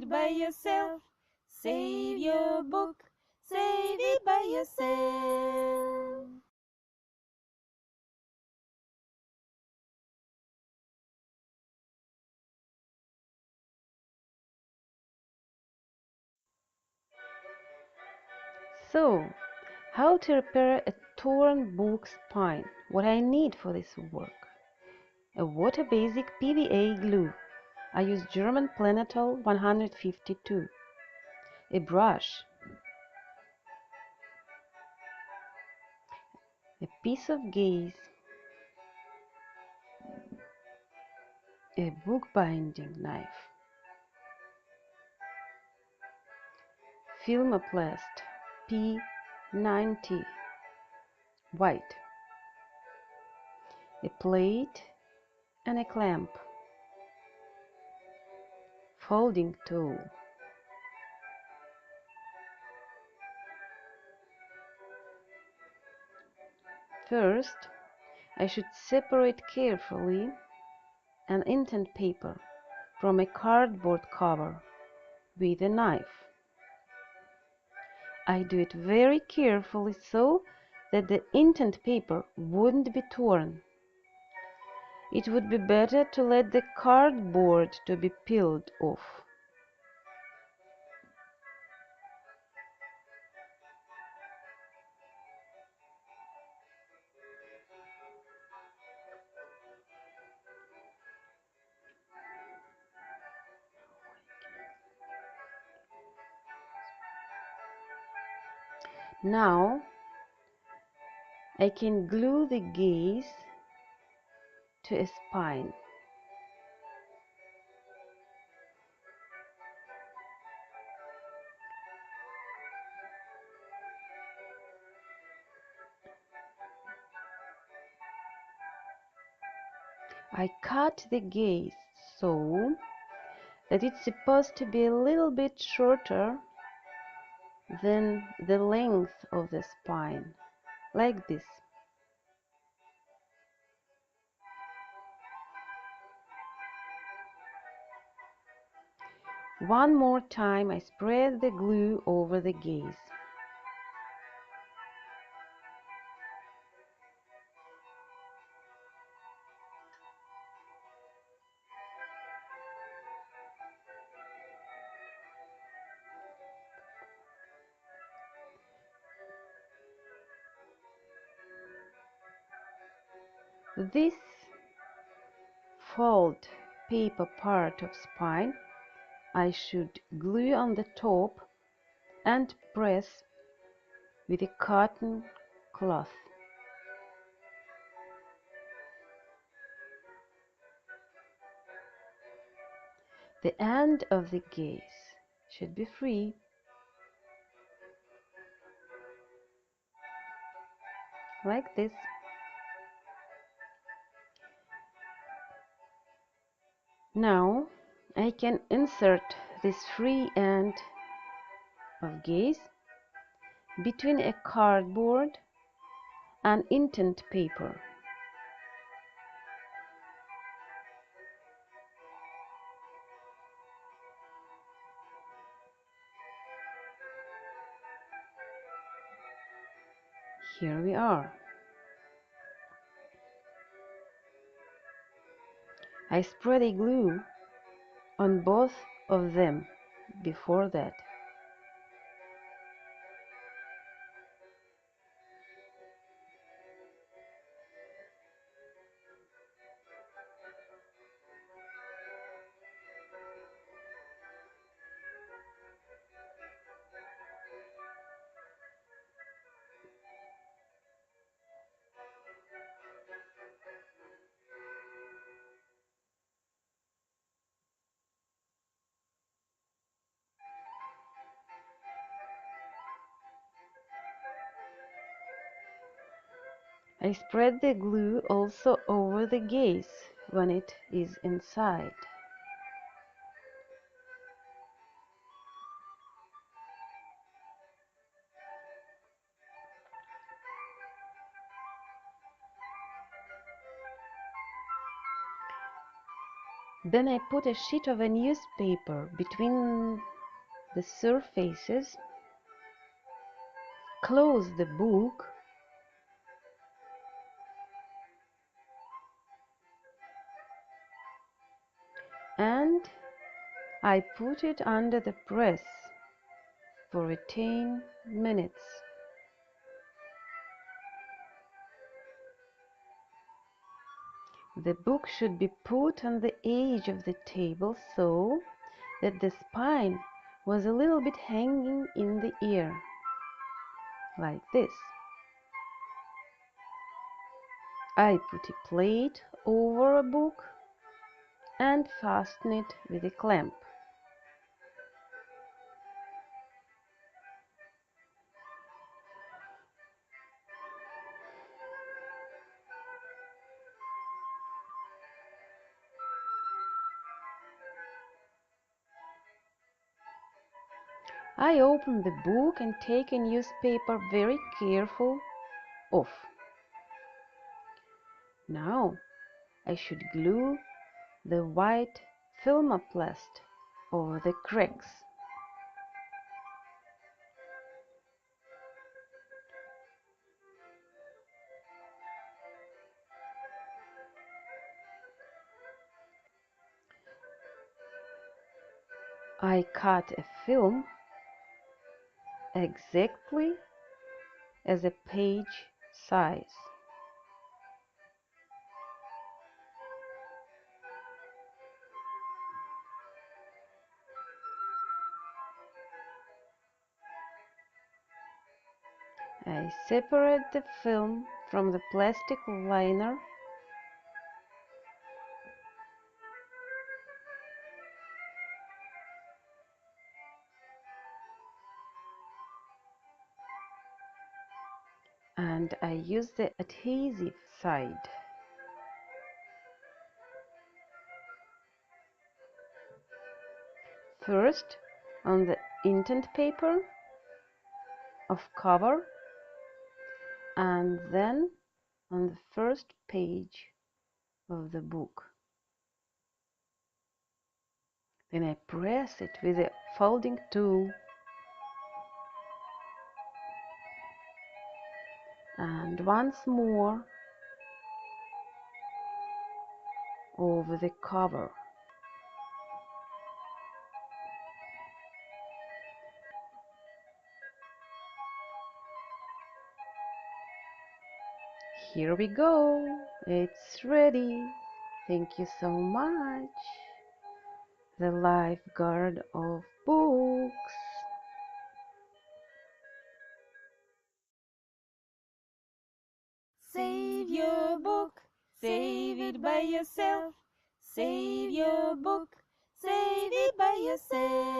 it by yourself. Save your book, save it by yourself. So, how to repair a torn book spine? What I need for this work: a water-basic PVA glue. I use German Planetol 152. A brush, a piece of gaze, a bookbinding knife, Filmoplast P90 white, a plate and a clamp, folding tool, first I should separate carefully an intent paper from a cardboard cover with a knife. I do it very carefully so that the intent paper wouldn't be torn. It would be better to let the cardboard to be peeled off. Now I can glue the gaze to a spine. I cut the gaze so that it's supposed to be a little bit shorter than the length of the spine, like this. One more time I spread the glue over the gaze. This fold paper part of spine I should glue on the top and press with a cotton cloth. The end of the gaze should be free, like this. Now I can insert this free end of gaze between a cardboard and intent paper. Here we are. I spread a glue on both of them before that. I spread the glue also over the gaze when it is inside. Then I put a sheet of a newspaper between the surfaces, close the book, and I put it under the press for 10 minutes. The book should be put on the edge of the table so that the spine was a little bit hanging in the air, like this. I put a plate over a book and fasten it with a clamp. I open the book and take a newspaper very careful off. Now I should glue the white thermoplast over the cracks. I cut a film exactly as a page size. I separate the film from the plastic liner and I use the adhesive side. First on the intent paper of cover and then on the first page of the book. Then I press it with a folding tool and once more over the cover. Here we go. It's ready. Thank you so much. The lifeguard of books. Save your book, save it by yourself. Save your book, save it by yourself.